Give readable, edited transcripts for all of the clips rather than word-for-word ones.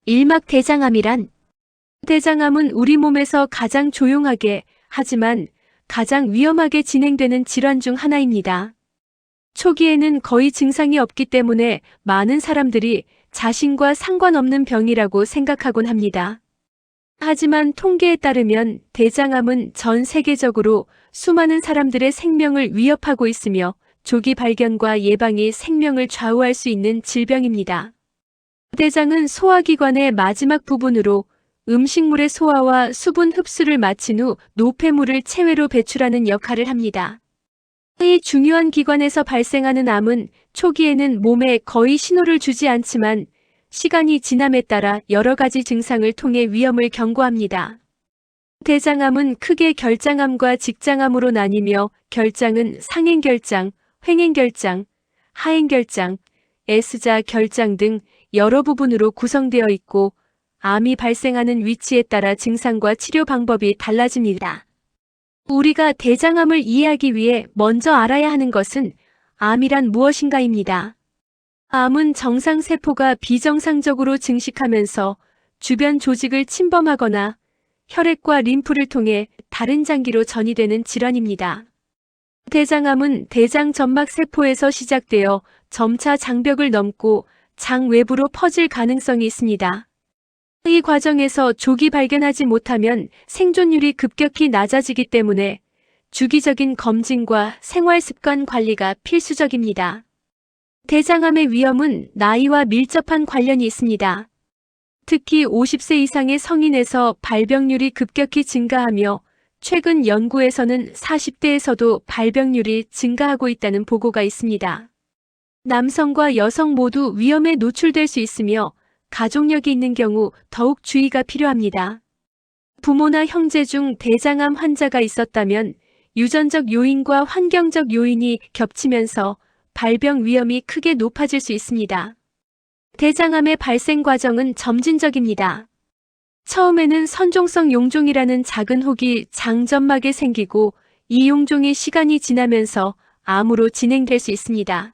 일막대장암이란 대장암은 우리 몸에서 가장 조용하게 하지만 가장 위험하게 진행되는 질환 중 하나입니다. 초기에는 거의 증상이 없기 때문에 많은 사람들이 자신과 상관없는 병이라고 생각하곤 합니다. 하지만 통계에 따르면 대장암은 전 세계적으로 수많은 사람들의 생명을 위협하고 있으며 조기 발견과 예방이 생명을 좌우할 수 있는 질병입니다. 대장은 소화기관의 마지막 부분으로 음식물의 소화와 수분 흡수를 마친 후 노폐물을 체외로 배출하는 역할을 합니다. 이 중요한 기관에서 발생하는 암은 초기에는 몸에 거의 신호를 주지 않지만 시간이 지남에 따라 여러 가지 증상을 통해 위험을 경고합니다. 대장암은 크게 결장암과 직장암으로 나뉘며 결장은 상행결장, 횡행결장, 하행결장, S자 결장 등 여러 부분으로 구성되어 있고 암이 발생하는 위치에 따라 증상과 치료 방법이 달라집니다. 우리가 대장암을 이해하기 위해 먼저 알아야 하는 것은 암이란 무엇인가입니다. 암은 정상세포가 비정상적으로 증식하면서 주변 조직을 침범하거나 혈액과 림프를 통해 다른 장기로 전이되는 질환입니다. 대장암은 대장 점막 세포에서 시작되어 점차 장벽을 넘고 장 외부로 퍼질 가능성이 있습니다. 이 과정에서 조기 발견하지 못하면 생존율이 급격히 낮아지기 때문에 주기적인 검진과 생활습관 관리가 필수적입니다. 대장암의 위험은 나이와 밀접한 관련이 있습니다. 특히 50세 이상의 성인에서 발병률이 급격히 증가하며 최근 연구에서는 40대에서도 발병률이 증가하고 있다는 보고가 있습니다. 남성과 여성 모두 위험에 노출될 수 있으며 가족력이 있는 경우 더욱 주의가 필요합니다. 부모나 형제 중 대장암 환자가 있었다면 유전적 요인과 환경적 요인이 겹치면서 발병 위험이 크게 높아질 수 있습니다. 대장암의 발생 과정은 점진적입니다. 처음에는 선종성 용종이라는 작은 혹이 장점막에 생기고 이 용종이 시간이 지나면서 암으로 진행될 수 있습니다.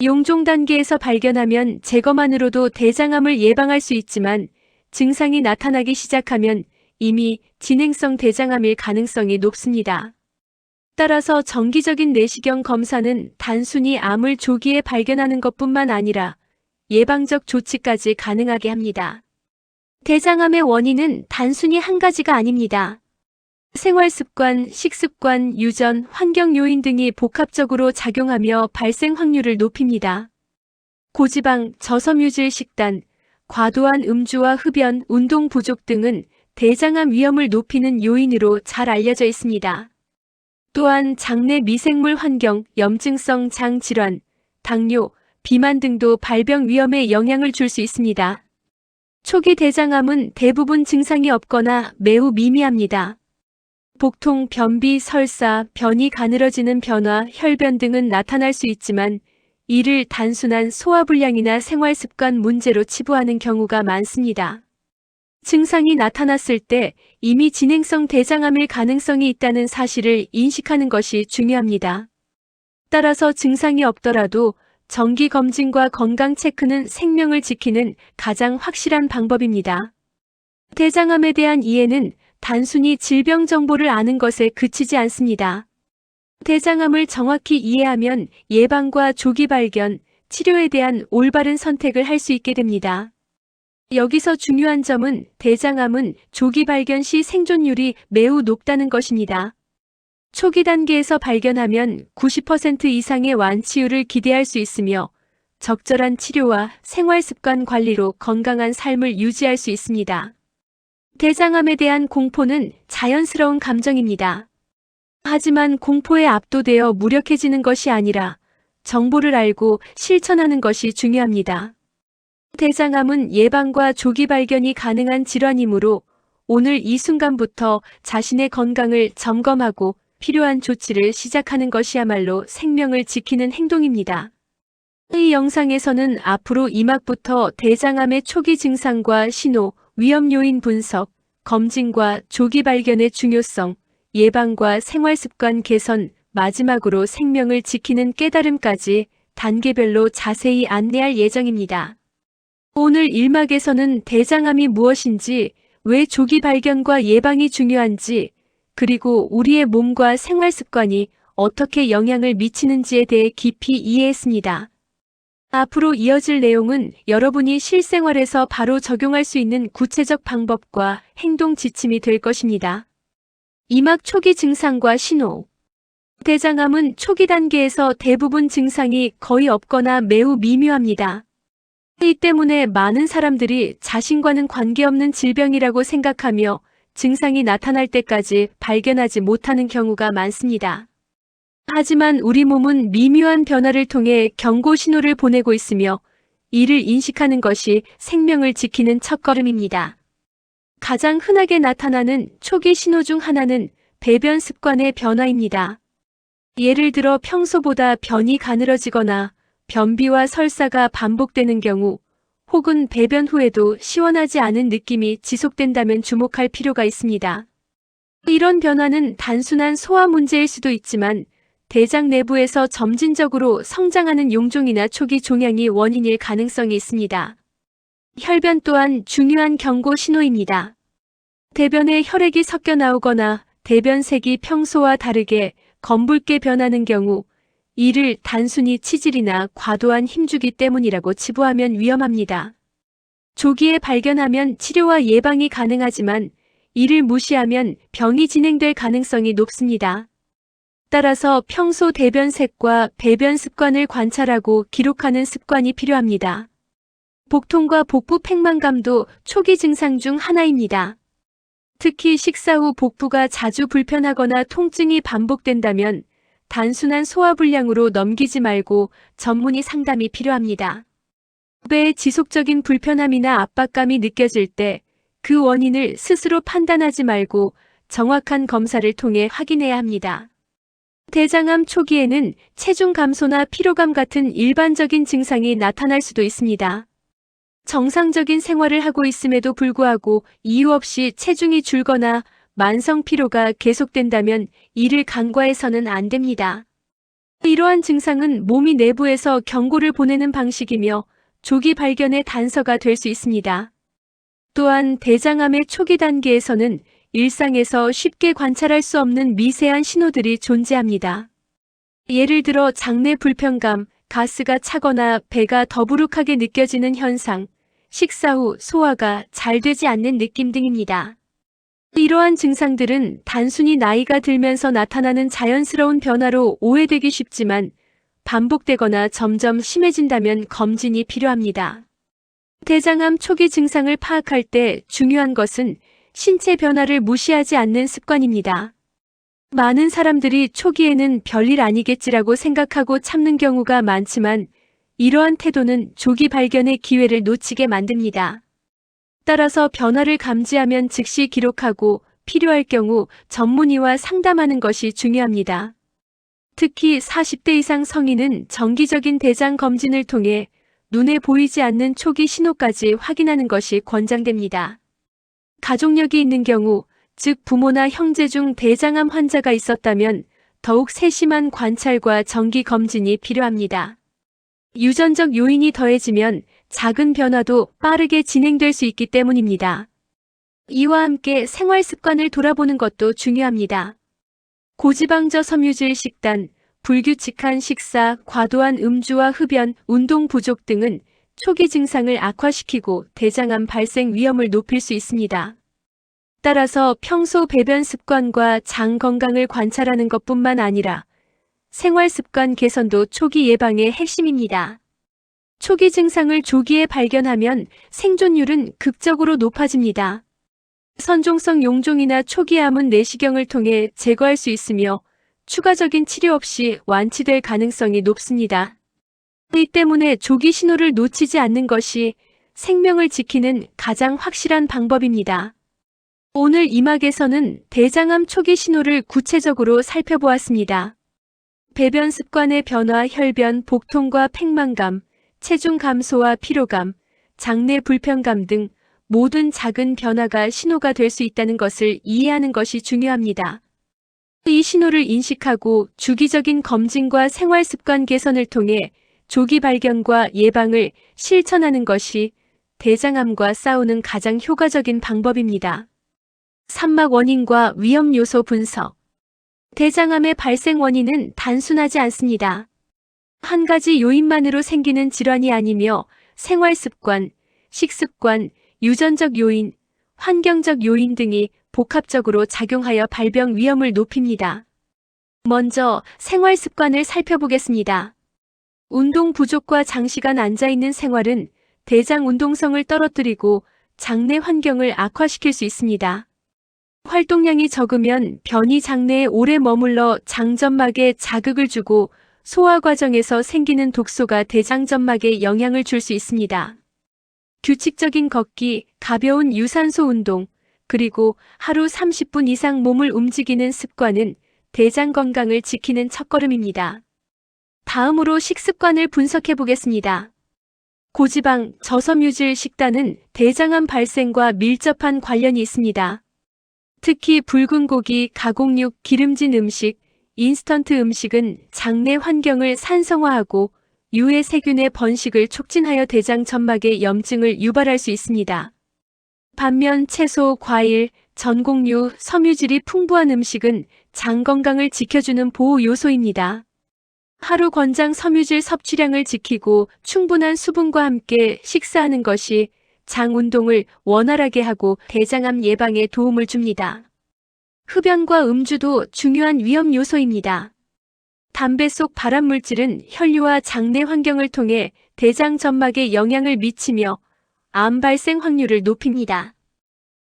용종 단계에서 발견하면 제거만으로도 대장암을 예방할 수 있지만 증상이 나타나기 시작하면 이미 진행성 대장암일 가능성이 높습니다. 따라서 정기적인 내시경 검사는 단순히 암을 조기에 발견하는 것뿐만 아니라 예방적 조치까지 가능하게 합니다. 대장암의 원인은 단순히 한 가지가 아닙니다. 생활습관, 식습관, 유전, 환경 요인 등이 복합적으로 작용하며 발생 확률을 높입니다. 고지방, 저섬유질 식단, 과도한 음주와 흡연, 운동 부족 등은 대장암 위험을 높이는 요인으로 잘 알려져 있습니다. 또한 장내 미생물 환경, 염증성 장 질환, 당뇨, 비만 등도 발병 위험에 영향을 줄 수 있습니다. 초기 대장암은 대부분 증상이 없거나 매우 미미합니다. 복통, 변비, 설사, 변이 가늘어지는 변화, 혈변 등은 나타날 수 있지만 이를 단순한 소화불량이나 생활습관 문제로 치부하는 경우가 많습니다. 증상이 나타났을 때 이미 진행성 대장암일 가능성이 있다는 사실을 인식하는 것이 중요합니다. 따라서 증상이 없더라도 정기 검진과 건강 체크는 생명을 지키는 가장 확실한 방법입니다. 대장암에 대한 이해는 단순히 질병 정보를 아는 것에 그치지 않습니다. 대장암을 정확히 이해하면 예방과 조기 발견, 치료에 대한 올바른 선택을 할 수 있게 됩니다. 여기서 중요한 점은 대장암은 조기 발견 시 생존율이 매우 높다는 것입니다. 초기 단계에서 발견하면 90% 이상의 완치율을 기대할 수 있으며 적절한 치료와 생활습관 관리로 건강한 삶을 유지할 수 있습니다. 대장암에 대한 공포는 자연스러운 감정입니다. 하지만 공포에 압도되어 무력해지는 것이 아니라 정보를 알고 실천하는 것이 중요합니다. 대장암은 예방과 조기 발견이 가능한 질환이므로 오늘 이 순간부터 자신의 건강을 점검하고 필요한 조치를 시작하는 것이야말로 생명을 지키는 행동입니다. 이 영상에서는 앞으로 이막부터 대장암의 초기 증상과 신호, 위험 요인 분석, 검진과 조기 발견의 중요성, 예방과 생활습관 개선, 마지막으로 생명을 지키는 깨달음까지 단계별로 자세히 안내할 예정입니다. 오늘 1막에서는 대장암이 무엇인지, 왜 조기 발견과 예방이 중요한지, 그리고 우리의 몸과 생활 습관이 어떻게 영향을 미치는지에 대해 깊이 이해했습니다. 앞으로 이어질 내용은 여러분이 실생활에서 바로 적용할 수 있는 구체적 방법과 행동 지침이 될 것입니다. 2막 초기 증상과 신호. 대장암은 초기 단계에서 대부분 증상이 거의 없거나 매우 미묘합니다. 이 때문에 많은 사람들이 자신과는 관계없는 질병이라고 생각하며 증상이 나타날 때까지 발견하지 못하는 경우가 많습니다. 하지만 우리 몸은 미묘한 변화를 통해 경고 신호를 보내고 있으며 이를 인식하는 것이 생명을 지키는 첫걸음입니다. 가장 흔하게 나타나는 초기 신호 중 하나는 배변 습관의 변화입니다. 예를 들어 평소보다 변이 가늘어지거나 변비와 설사가 반복되는 경우, 혹은 배변 후에도 시원하지 않은 느낌이 지속된다면 주목할 필요가 있습니다. 이런 변화는 단순한 소화 문제일 수도 있지만 대장 내부에서 점진적으로 성장하는 용종이나 초기 종양이 원인일 가능성이 있습니다. 혈변 또한 중요한 경고 신호입니다. 대변에 혈액이 섞여 나오거나 대변색이 평소와 다르게 검붉게 변하는 경우, 이를 단순히 치질이나 과도한 힘주기 때문이라고 치부하면 위험합니다. 조기에 발견하면 치료와 예방이 가능하지만 이를 무시하면 병이 진행될 가능성이 높습니다. 따라서 평소 대변색과 배변 습관을 관찰하고 기록하는 습관이 필요합니다. 복통과 복부 팽만감도 초기 증상 중 하나입니다. 특히 식사 후 복부가 자주 불편하거나 통증이 반복된다면 단순한 소화불량으로 넘기지 말고 전문의 상담이 필요합니다. 배에 지속적인 불편함이나 압박감이 느껴질 때 그 원인을 스스로 판단하지 말고 정확한 검사를 통해 확인해야 합니다. 대장암 초기에는 체중 감소나 피로감 같은 일반적인 증상이 나타날 수도 있습니다. 정상적인 생활을 하고 있음에도 불구하고 이유 없이 체중이 줄거나 만성 피로가 계속된다면 이를 간과해서는 안 됩니다. 이러한 증상은 몸이 내부에서 경고를 보내는 방식이며 조기 발견의 단서가 될 수 있습니다. 또한 대장암의 초기 단계에서는 일상에서 쉽게 관찰할 수 없는 미세한 신호들이 존재합니다. 예를 들어 장내 불편감, 가스가 차거나 배가 더부룩하게 느껴지는 현상, 식사 후 소화가 잘 되지 않는 느낌 등입니다. 이러한 증상들은 단순히 나이가 들면서 나타나는 자연스러운 변화로 오해되기 쉽지만 반복되거나 점점 심해진다면 검진이 필요합니다. 대장암 초기 증상을 파악할 때 중요한 것은 신체 변화를 무시하지 않는 습관입니다. 많은 사람들이 초기에는 별일 아니겠지라고 생각하고 참는 경우가 많지만 이러한 태도는 조기 발견의 기회를 놓치게 만듭니다. 따라서 변화를 감지하면 즉시 기록하고 필요할 경우 전문의와 상담하는 것이 중요합니다. 특히 40대 이상 성인은 정기적인 대장 검진을 통해 눈에 보이지 않는 초기 신호까지 확인하는 것이 권장됩니다. 가족력이 있는 경우, 즉 부모나 형제 중 대장암 환자가 있었다면 더욱 세심한 관찰과 정기 검진이 필요합니다. 유전적 요인이 더해지면 작은 변화도 빠르게 진행될 수 있기 때문입니다. 이와 함께 생활 습관을 돌아보는 것도 중요합니다. 고지방저 섬유질 식단, 불규칙한 식사, 과도한 음주와 흡연, 운동 부족 등은 초기 증상을 악화시키고 대장암 발생 위험을 높일 수 있습니다. 따라서 평소 배변 습관과 장 건강을 관찰하는 것뿐만 아니라 생활 습관 개선도 초기 예방의 핵심입니다. 초기 증상을 조기에 발견하면 생존율은 극적으로 높아집니다. 선종성 용종이나 초기암은 내시경을 통해 제거할 수 있으며 추가적인 치료 없이 완치될 가능성이 높습니다. 이 때문에 조기 신호를 놓치지 않는 것이 생명을 지키는 가장 확실한 방법입니다. 오늘 이막에서는 대장암 초기 신호를 구체적으로 살펴보았습니다. 배변 습관의 변화, 혈변, 복통과 팽만감, 체중 감소와 피로감, 장내 불편감 등 모든 작은 변화가 신호가 될 수 있다는 것을 이해하는 것이 중요합니다. 이 신호를 인식하고 주기적인 검진과 생활 습관 개선을 통해 조기 발견과 예방을 실천하는 것이 대장암과 싸우는 가장 효과적인 방법입니다. 산막 원인과 위험 요소 분석. 대장암의 발생 원인은 단순하지 않습니다. 한 가지 요인만으로 생기는 질환이 아니며 생활 습관, 식습관, 유전적 요인, 환경적 요인 등이 복합적으로 작용하여 발병 위험을 높입니다. 먼저 생활 습관을 살펴보겠습니다. 운동 부족과 장시간 앉아있는 생활은 대장 운동성을 떨어뜨리고 장내 환경을 악화시킬 수 있습니다. 활동량이 적으면 변이 장내에 오래 머물러 장점막에 자극을 주고 소화 과정에서 생기는 독소가 대장점막에 영향을 줄 수 있습니다. 규칙적인 걷기, 가벼운 유산소 운동, 그리고 하루 30분 이상 몸을 움직이는 습관은 대장 건강을 지키는 첫걸음입니다. 다음으로 식습관을 분석해 보겠습니다. 고지방, 저섬유질 식단은 대장암 발생과 밀접한 관련이 있습니다. 특히 붉은 고기, 가공육, 기름진 음식, 인스턴트 음식은 장내 환경을 산성화하고 유해 세균의 번식을 촉진하여 대장 점막의 염증을 유발할 수 있습니다. 반면 채소, 과일, 전곡류, 섬유질이 풍부한 음식은 장 건강을 지켜주는 보호 요소입니다. 하루 권장 섬유질 섭취량을 지키고 충분한 수분과 함께 식사하는 것이 장 운동을 원활하게 하고 대장암 예방에 도움을 줍니다. 흡연과 음주도 중요한 위험 요소입니다. 담배 속 발암물질은 혈류와 장내 환경을 통해 대장 점막에 영향을 미치며 암 발생 확률을 높입니다.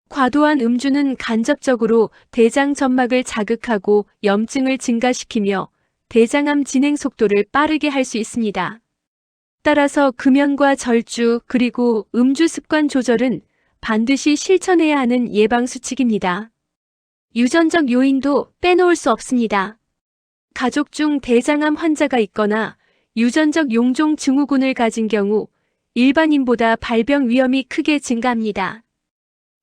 과도한 음주는 간접적으로 대장 점막을 자극하고 염증을 증가시키며 대장암 진행 속도를 빠르게 할 수 있습니다. 따라서 금연과 절주 그리고 음주 습관 조절은 반드시 실천해야 하는 예방 수칙입니다. 유전적 요인도 빼놓을 수 없습니다. 가족 중 대장암 환자가 있거나 유전적 용종 증후군을 가진 경우 일반인보다 발병 위험이 크게 증가합니다.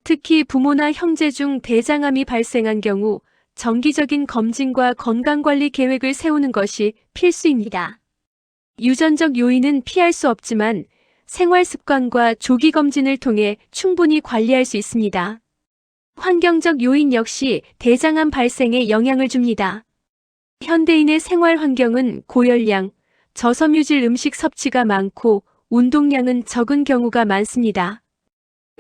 특히 부모나 형제 중 대장암이 발생한 경우 정기적인 검진과 건강관리 계획을 세우는 것이 필수입니다. 유전적 요인은 피할 수 없지만 생활 습관과 조기 검진을 통해 충분히 관리할 수 있습니다. 환경적 요인 역시 대장암 발생에 영향을 줍니다. 현대인의 생활 환경은 고열량, 저섬유질 음식 섭취가 많고 운동량은 적은 경우가 많습니다.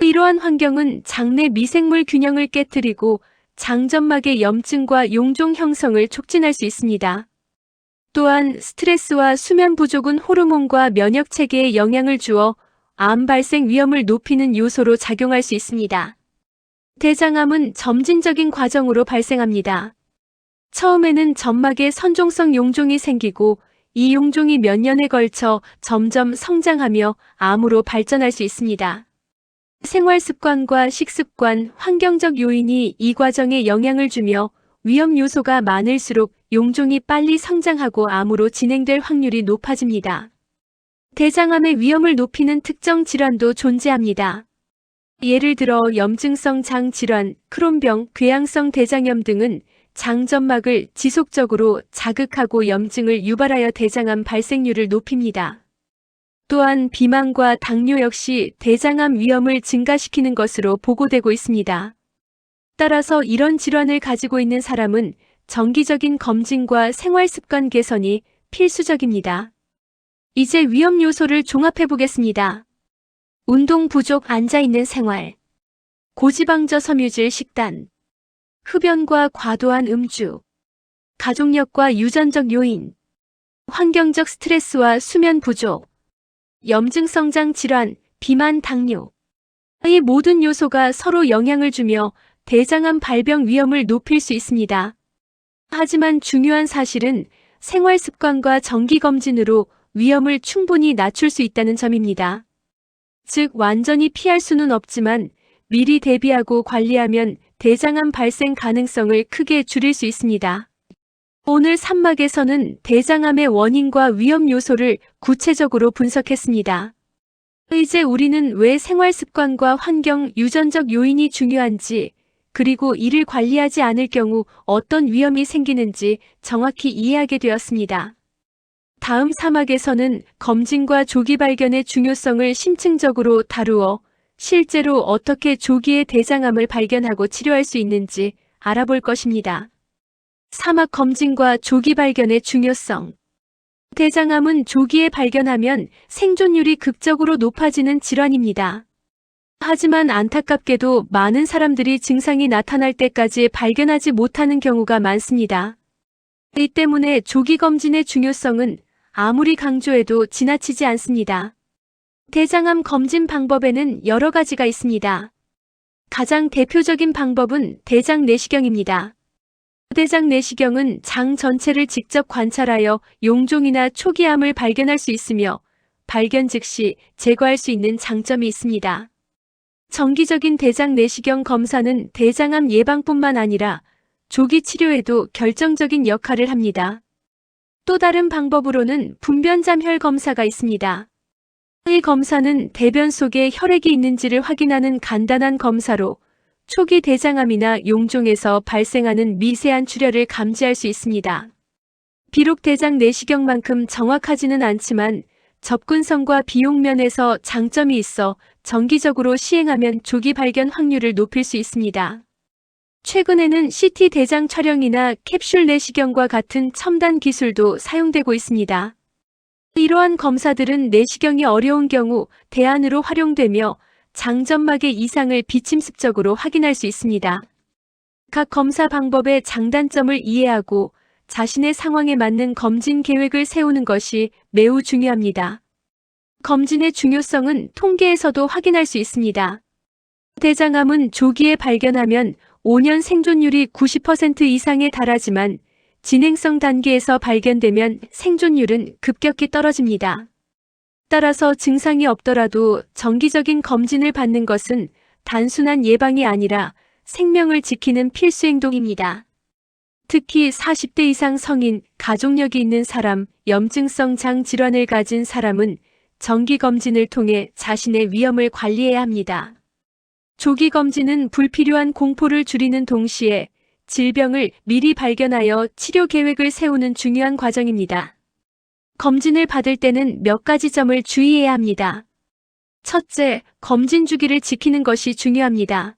이러한 환경은 장내 미생물 균형을 깨뜨리고 장점막의 염증과 용종 형성을 촉진할 수 있습니다. 또한 스트레스와 수면 부족은 호르몬과 면역 체계에 영향을 주어 암 발생 위험을 높이는 요소로 작용할 수 있습니다. 대장암은 점진적인 과정으로 발생합니다. 처음에는 점막에 선종성 용종이 생기고 이 용종이 몇 년에 걸쳐 점점 성장하며 암으로 발전할 수 있습니다. 생활 습관과 식습관, 환경적 요인이 이 과정에 영향을 주며 위험 요소가 많을수록 용종이 빨리 성장하고 암으로 진행될 확률이 높아집니다. 대장암의 위험을 높이는 특정 질환도 존재합니다. 예를 들어 염증성 장 질환, 크론병, 궤양성 대장염 등은 장점막을 지속적으로 자극하고 염증을 유발하여 대장암 발생률을 높입니다. 또한 비만과 당뇨 역시 대장암 위험을 증가시키는 것으로 보고되고 있습니다. 따라서 이런 질환을 가지고 있는 사람은 정기적인 검진과 생활 습관 개선이 필수적입니다. 이제 위험 요소를 종합해 보겠습니다. 운동 부족 앉아있는 생활, 고지방 저섬유질 식단, 흡연과 과도한 음주, 가족력과 유전적 요인, 환경적 스트레스와 수면 부족, 염증성장 질환, 비만, 당뇨. 이 모든 요소가 서로 영향을 주며 대장암 발병 위험을 높일 수 있습니다. 하지만 중요한 사실은 생활 습관과 정기검진으로 위험을 충분히 낮출 수 있다는 점입니다. 즉, 완전히 피할 수는 없지만 미리 대비하고 관리하면 대장암 발생 가능성을 크게 줄일 수 있습니다. 오늘 산막에서는 대장암의 원인과 위험 요소를 구체적으로 분석했습니다. 이제 우리는 왜 생활 습관과 환경, 유전적 요인이 중요한지, 그리고 이를 관리하지 않을 경우 어떤 위험이 생기는지 정확히 이해하게 되었습니다. 다음 사막에서는 검진과 조기 발견의 중요성을 심층적으로 다루어 실제로 어떻게 조기에 대장암을 발견하고 치료할 수 있는지 알아볼 것입니다. 사막 검진과 조기 발견의 중요성. 대장암은 조기에 발견하면 생존율이 극적으로 높아지는 질환입니다. 하지만 안타깝게도 많은 사람들이 증상이 나타날 때까지 발견하지 못하는 경우가 많습니다. 이 때문에 조기 검진의 중요성은 아무리 강조해도 지나치지 않습니다. 대장암 검진 방법에는 여러 가지가 있습니다. 가장 대표적인 방법은 대장 내시경입니다. 대장 내시경은 장 전체를 직접 관찰하여 용종이나 초기암을 발견할 수 있으며 발견 즉시 제거할 수 있는 장점이 있습니다. 정기적인 대장 내시경 검사는 대장암 예방뿐만 아니라 조기 치료에도 결정적인 역할을 합니다. 또 다른 방법으로는 분변잠혈 검사가 있습니다. 이 검사는 대변 속에 혈액이 있는지를 확인하는 간단한 검사로 초기 대장암이나 용종에서 발생하는 미세한 출혈을 감지할 수 있습니다. 비록 대장 내시경만큼 정확하지는 않지만 접근성과 비용 면에서 장점이 있어 정기적으로 시행하면 조기 발견 확률을 높일 수 있습니다. 최근에는 CT 대장 촬영이나 캡슐 내시경과 같은 첨단 기술도 사용되고 있습니다. 이러한 검사들은 내시경이 어려운 경우 대안으로 활용되며 장점막의 이상을 비침습적으로 확인할 수 있습니다. 각 검사 방법의 장단점을 이해하고 자신의 상황에 맞는 검진 계획을 세우는 것이 매우 중요합니다. 검진의 중요성은 통계에서도 확인할 수 있습니다. 대장암은 조기에 발견하면 5년 생존율이 90% 이상에 달하지만 진행성 단계에서 발견되면 생존율은 급격히 떨어집니다. 따라서 증상이 없더라도 정기적인 검진을 받는 것은 단순한 예방이 아니라 생명을 지키는 필수 행동입니다. 특히 40대 이상 성인, 가족력이 있는 사람, 염증성 장 질환을 가진 사람은 정기 검진을 통해 자신의 위험을 관리해야 합니다. 조기 검진은 불필요한 공포를 줄이는 동시에 질병을 미리 발견하여 치료 계획을 세우는 중요한 과정입니다. 검진을 받을 때는 몇 가지 점을 주의해야 합니다. 첫째, 검진 주기를 지키는 것이 중요합니다.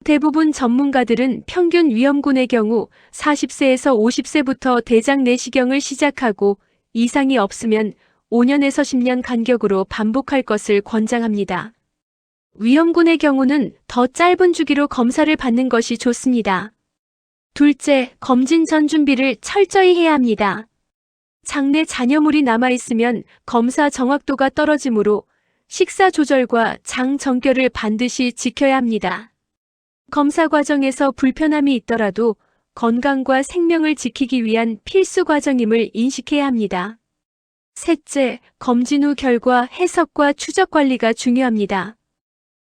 대부분 전문가들은 평균 위험군의 경우 40세에서 50세부터 대장 내시경을 시작하고 이상이 없으면 5년에서 10년 간격으로 반복할 것을 권장합니다. 위험군의 경우는 더 짧은 주기로 검사를 받는 것이 좋습니다. 둘째, 검진 전 준비를 철저히 해야 합니다. 장내 잔여물이 남아있으면 검사 정확도가 떨어지므로 식사 조절과 장 정결을 반드시 지켜야 합니다. 검사 과정에서 불편함이 있더라도 건강과 생명을 지키기 위한 필수 과정임을 인식해야 합니다. 셋째, 검진 후 결과 해석과 추적 관리가 중요합니다.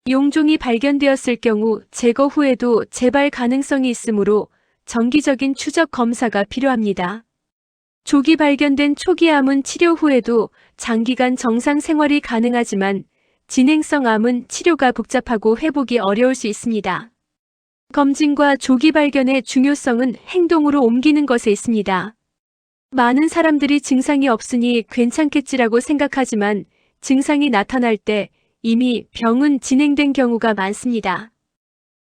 용종이 발견되었을 경우 제거 후에도 재발 가능성이 있으므로 정기적인 추적 검사가 필요합니다. 조기 발견된 초기암은 치료 후에도 장기간 정상 생활이 가능하지만 진행성 암은 치료가 복잡하고 회복이 어려울 수 있습니다. 검진과 조기 발견의 중요성은 행동으로 옮기는 것에 있습니다. 많은 사람들이 증상이 없으니 괜찮겠지라고 생각하지만 증상이 나타날 때 이미 병은 진행된 경우가 많습니다.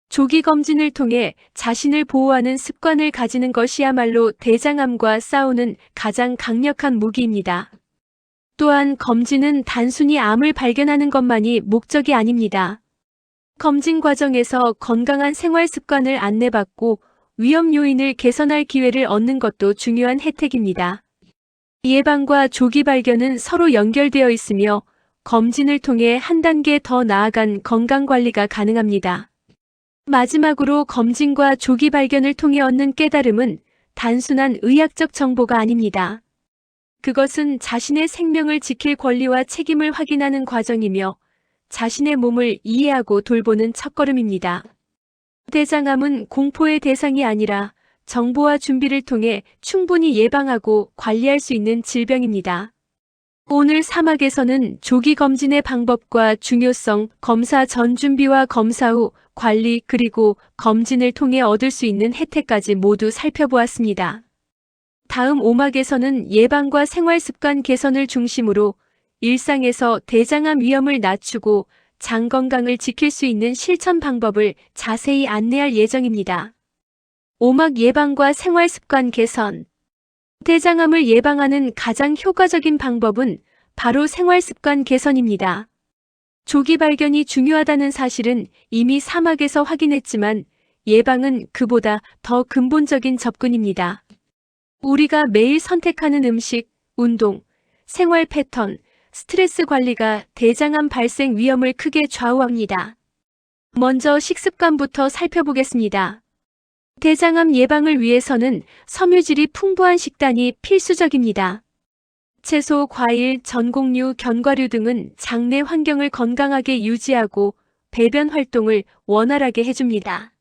조기 검진을 통해 자신을 보호하는 습관을 가지는 것이야말로 대장암과 싸우는 가장 강력한 무기입니다. 또한 검진은 단순히 암을 발견하는 것만이 목적이 아닙니다. 검진 과정에서 건강한 생활 습관을 안내받고 위험 요인을 개선할 기회를 얻는 것도 중요한 혜택입니다. 예방과 조기 발견은 서로 연결되어 있으며 검진을 통해 한 단계 더 나아간 건강관리가 가능합니다. 마지막으로 검진과 조기 발견을 통해 얻는 깨달음은 단순한 의학적 정보가 아닙니다. 그것은 자신의 생명을 지킬 권리와 책임을 확인하는 과정이며 자신의 몸을 이해하고 돌보는 첫걸음입니다. 대장암은 공포의 대상이 아니라 정보와 준비를 통해 충분히 예방하고 관리할 수 있는 질병입니다. 오늘 사막에서는 조기 검진의 방법과 중요성, 검사 전 준비와 검사 후 관리 그리고 검진을 통해 얻을 수 있는 혜택까지 모두 살펴보았습니다. 다음 5막에서는 예방과 생활습관 개선을 중심으로 일상에서 대장암 위험을 낮추고 장 건강을 지킬 수 있는 실천 방법을 자세히 안내할 예정입니다. 5막 예방과 생활습관 개선. 대장암을 예방하는 가장 효과적인 방법은 바로 생활습관 개선입니다. 조기 발견이 중요하다는 사실은 이미 4막에서 확인했지만 예방은 그보다 더 근본적인 접근입니다. 우리가 매일 선택하는 음식, 운동, 생활 패턴, 스트레스 관리가 대장암 발생 위험을 크게 좌우합니다. 먼저 식습관부터 살펴보겠습니다. 대장암 예방을 위해서는 섬유질이 풍부한 식단이 필수적입니다. 채소, 과일, 전곡류, 견과류 등은 장내 환경을 건강하게 유지하고 배변 활동을 원활하게 해줍니다.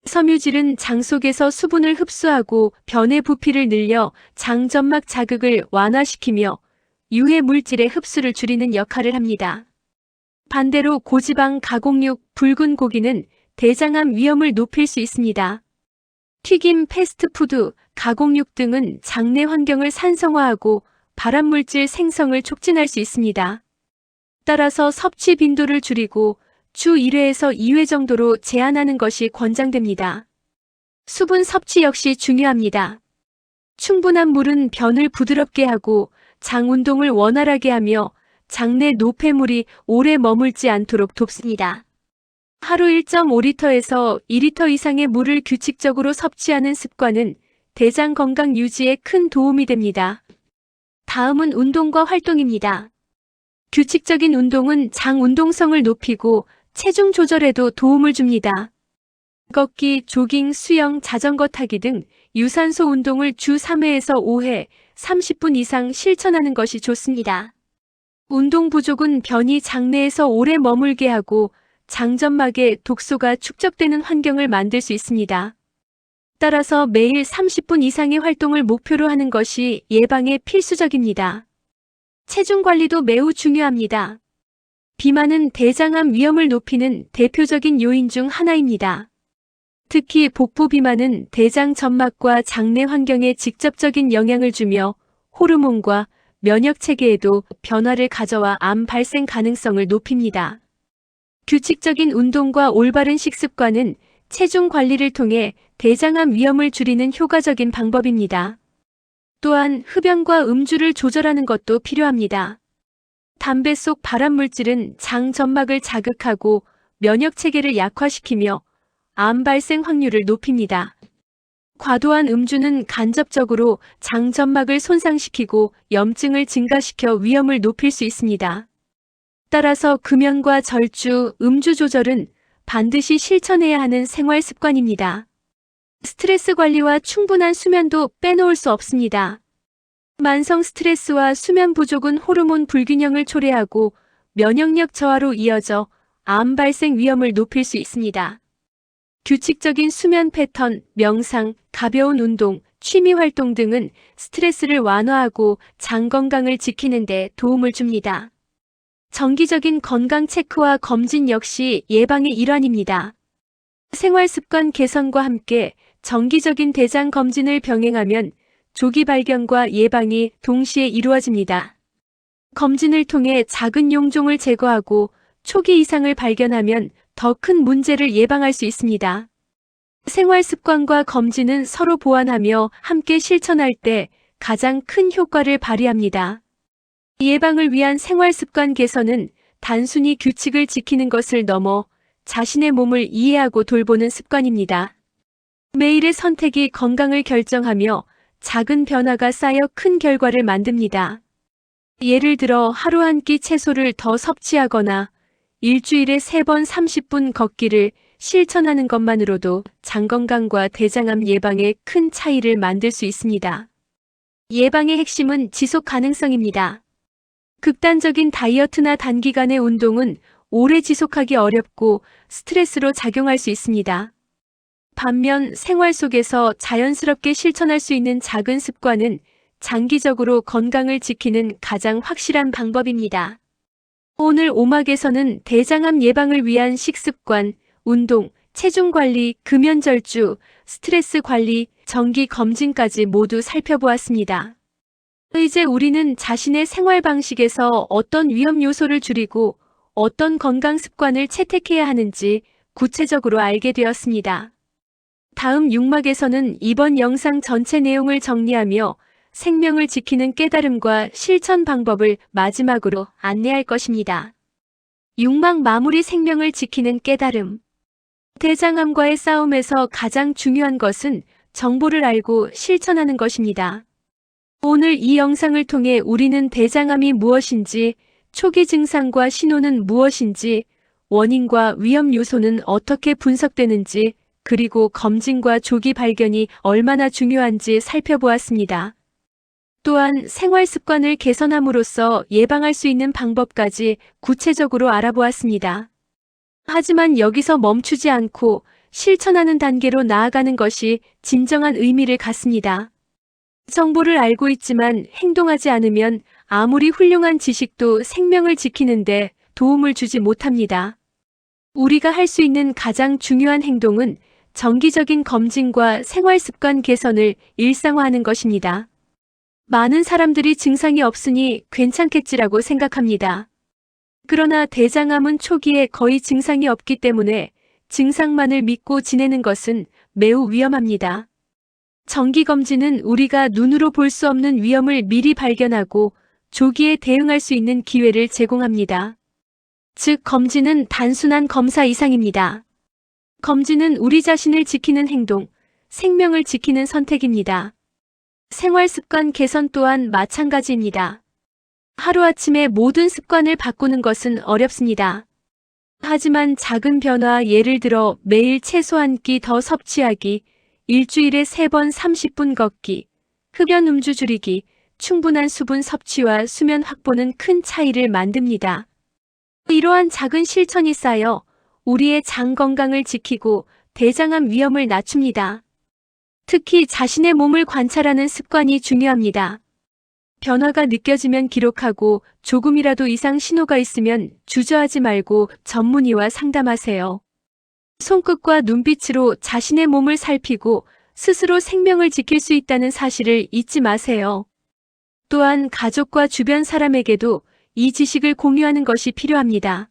섬유질은 장 속에서 수분을 흡수하고 변의 부피를 늘려 장 점막 자극을 완화시키며 유해 물질의 흡수를 줄이는 역할을 합니다. 반대로 고지방 가공육, 붉은 고기는 대장암 위험을 높일 수 있습니다. 튀김, 패스트푸드, 가공육 등은 장내 환경을 산성화하고 발암물질 생성을 촉진할 수 있습니다. 따라서 섭취 빈도를 줄이고 주 1회에서 2회 정도로 제한하는 것이 권장됩니다. 수분 섭취 역시 중요합니다. 충분한 물은 변을 부드럽게 하고 장 운동을 원활하게 하며 장내 노폐물이 오래 머물지 않도록 돕습니다. 하루 1.5리터에서 2리터 이상의 물을 규칙적으로 섭취하는 습관은 대장 건강 유지에 큰 도움이 됩니다. 다음은 운동과 활동입니다. 규칙적인 운동은 장 운동성을 높이고 체중 조절에도 도움을 줍니다. 걷기, 조깅, 수영, 자전거 타기 등 유산소 운동을 주 3회에서 5회, 30분 이상 실천하는 것이 좋습니다. 운동 부족은 변이 장내에서 오래 머물게 하고 장점막에 독소가 축적되는 환경을 만들 수 있습니다. 따라서 매일 30분 이상의 활동을 목표로 하는 것이 예방에 필수적입니다. 체중 관리도 매우 중요합니다. 비만은 대장암 위험을 높이는 대표적인 요인 중 하나입니다. 특히 복부 비만은 대장 점막과 장내 환경에 직접적인 영향을 주며 호르몬과 면역 체계에도 변화를 가져와 암 발생 가능성을 높입니다. 규칙적인 운동과 올바른 식습관은 체중 관리를 통해 대장암 위험을 줄이는 효과적인 방법입니다. 또한 흡연과 음주를 조절하는 것도 필요합니다. 담배 속 발암물질은 장 점막을 자극하고 면역 체계를 약화시키며 암 발생 확률을 높입니다. 과도한 음주는 간접적으로 장 점막을 손상시키고 염증을 증가시켜 위험을 높일 수 있습니다. 따라서 금연과 절주, 음주 조절은 반드시 실천해야 하는 생활 습관입니다. 스트레스 관리와 충분한 수면도 빼놓을 수 없습니다. 만성 스트레스와 수면 부족은 호르몬 불균형을 초래하고 면역력 저하로 이어져 암 발생 위험을 높일 수 있습니다. 규칙적인 수면 패턴, 명상, 가벼운 운동, 취미 활동 등은 스트레스를 완화하고 장 건강을 지키는 데 도움을 줍니다. 정기적인 건강 체크와 검진 역시 예방의 일환입니다. 생활습관 개선과 함께 정기적인 대장 검진을 병행하면 조기 발견과 예방이 동시에 이루어집니다. 검진을 통해 작은 용종을 제거하고 초기 이상을 발견하면 더 큰 문제를 예방할 수 있습니다. 생활습관과 검진은 서로 보완하며 함께 실천할 때 가장 큰 효과를 발휘합니다. 예방을 위한 생활습관 개선은 단순히 규칙을 지키는 것을 넘어 자신의 몸을 이해하고 돌보는 습관입니다. 매일의 선택이 건강을 결정하며 작은 변화가 쌓여 큰 결과를 만듭니다. 예를 들어 하루 한 끼 채소를 더 섭취하거나 일주일에 3번 30분 걷기를 실천하는 것만으로도 장 건강과 대장암 예방에 큰 차이를 만들 수 있습니다. 예방의 핵심은 지속 가능성입니다. 극단적인 다이어트나 단기간의 운동은 오래 지속하기 어렵고 스트레스로 작용할 수 있습니다. 반면 생활 속에서 자연스럽게 실천할 수 있는 작은 습관은 장기적으로 건강을 지키는 가장 확실한 방법입니다. 오늘 오막에서는 대장암 예방을 위한 식습관, 운동, 체중 관리, 금연 절주, 스트레스 관리, 정기 검진까지 모두 살펴보았습니다. 이제 우리는 자신의 생활 방식에서 어떤 위험 요소를 줄이고 어떤 건강 습관을 채택해야 하는지 구체적으로 알게 되었습니다. 다음 6막에서는 이번 영상 전체 내용을 정리하며 생명을 지키는 깨달음과 실천 방법을 마지막으로 안내할 것입니다. 6막 마무리 생명을 지키는 깨달음. 대장암과의 싸움에서 가장 중요한 것은 정보를 알고 실천하는 것입니다. 오늘 이 영상을 통해 우리는 대장암이 무엇인지, 초기 증상과 신호는 무엇인지, 원인과 위험 요소는 어떻게 분석되는지, 그리고 검진과 조기 발견이 얼마나 중요한지 살펴보았습니다. 또한 생활 습관을 개선함으로써 예방할 수 있는 방법까지 구체적으로 알아보았습니다. 하지만 여기서 멈추지 않고 실천하는 단계로 나아가는 것이 진정한 의미를 갖습니다. 정보를 알고 있지만 행동하지 않으면 아무리 훌륭한 지식도 생명을 지키는데 도움을 주지 못합니다. 우리가 할 수 있는 가장 중요한 행동은 정기적인 검진과 생활 습관 개선을 일상화하는 것입니다. 많은 사람들이 증상이 없으니 괜찮겠지라고 생각합니다. 그러나 대장암은 초기에 거의 증상이 없기 때문에 증상만을 믿고 지내는 것은 매우 위험합니다. 정기검진은 우리가 눈으로 볼 수 없는 위험을 미리 발견하고 조기에 대응할 수 있는 기회를 제공합니다. 즉, 검진은 단순한 검사 이상입니다. 검진은 우리 자신을 지키는 행동, 생명을 지키는 선택입니다. 생활 습관 개선 또한 마찬가지입니다. 하루아침에 모든 습관을 바꾸는 것은 어렵습니다. 하지만 작은 변화, 예를 들어 매일 채소 한 끼 더 섭취하기, 일주일에 3번 30분 걷기, 흡연 음주 줄이기, 충분한 수분 섭취와 수면 확보는 큰 차이를 만듭니다. 이러한 작은 실천이 쌓여 우리의 장 건강을 지키고 대장암 위험을 낮춥니다. 특히 자신의 몸을 관찰하는 습관이 중요합니다. 변화가 느껴지면 기록하고 조금이라도 이상 신호가 있으면 주저하지 말고 전문의와 상담하세요. 손끝과 눈빛으로 자신의 몸을 살피고 스스로 생명을 지킬 수 있다는 사실을 잊지 마세요. 또한 가족과 주변 사람에게도 이 지식을 공유하는 것이 필요합니다.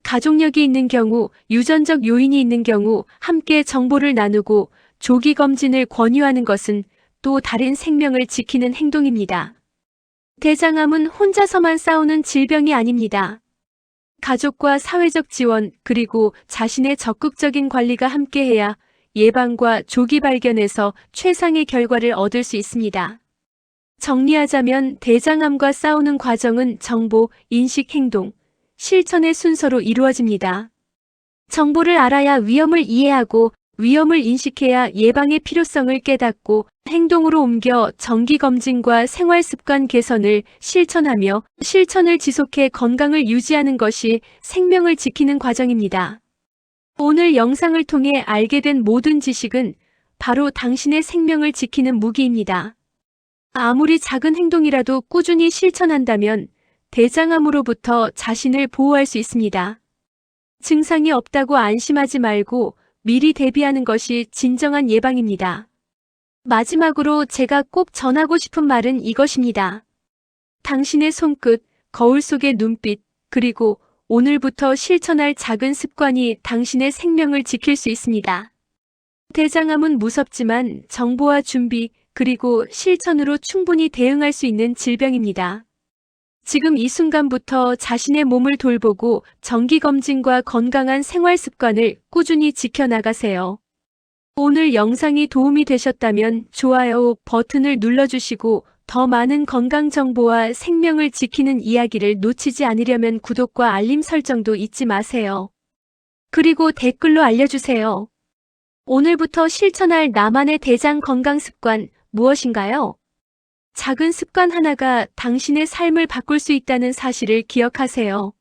가족력이 있는 경우, 유전적 요인이 있는 경우 함께 정보를 나누고 조기 검진을 권유하는 것은 또 다른 생명을 지키는 행동입니다. 대장암은 혼자서만 싸우는 질병이 아닙니다. 가족과 사회적 지원, 그리고 자신의 적극적인 관리가 함께해야 예방과 조기 발견에서 최상의 결과를 얻을 수 있습니다. 정리하자면 대장암과 싸우는 과정은 정보, 인식, 행동, 실천의 순서로 이루어집니다. 정보를 알아야 위험을 이해하고 위험을 인식해야 예방의 필요성을 깨닫고 행동으로 옮겨 정기검진과 생활습관 개선을 실천하며 실천을 지속해 건강을 유지하는 것이 생명을 지키는 과정입니다. 오늘 영상을 통해 알게 된 모든 지식은 바로 당신의 생명을 지키는 무기입니다. 아무리 작은 행동이라도 꾸준히 실천한다면 대장암으로부터 자신을 보호할 수 있습니다. 증상이 없다고 안심하지 말고 미리 대비하는 것이 진정한 예방입니다. 마지막으로 제가 꼭 전하고 싶은 말은 이것입니다. 당신의 손끝, 거울 속의 눈빛, 그리고 오늘부터 실천할 작은 습관이 당신의 생명을 지킬 수 있습니다. 대장암은 무섭지만 정보와 준비, 그리고 실천으로 충분히 대응할 수 있는 질병입니다. 지금 이 순간부터 자신의 몸을 돌보고 정기검진과 건강한 생활 습관을 꾸준히 지켜나가세요. 오늘 영상이 도움이 되셨다면 좋아요 버튼을 눌러주시고 더 많은 건강 정보와 생명을 지키는 이야기를 놓치지 않으려면 구독과 알림 설정도 잊지 마세요. 그리고 댓글로 알려주세요. 오늘부터 실천할 나만의 대장 건강 습관 무엇인가요? 작은 습관 하나가 당신의 삶을 바꿀 수 있다는 사실을 기억하세요.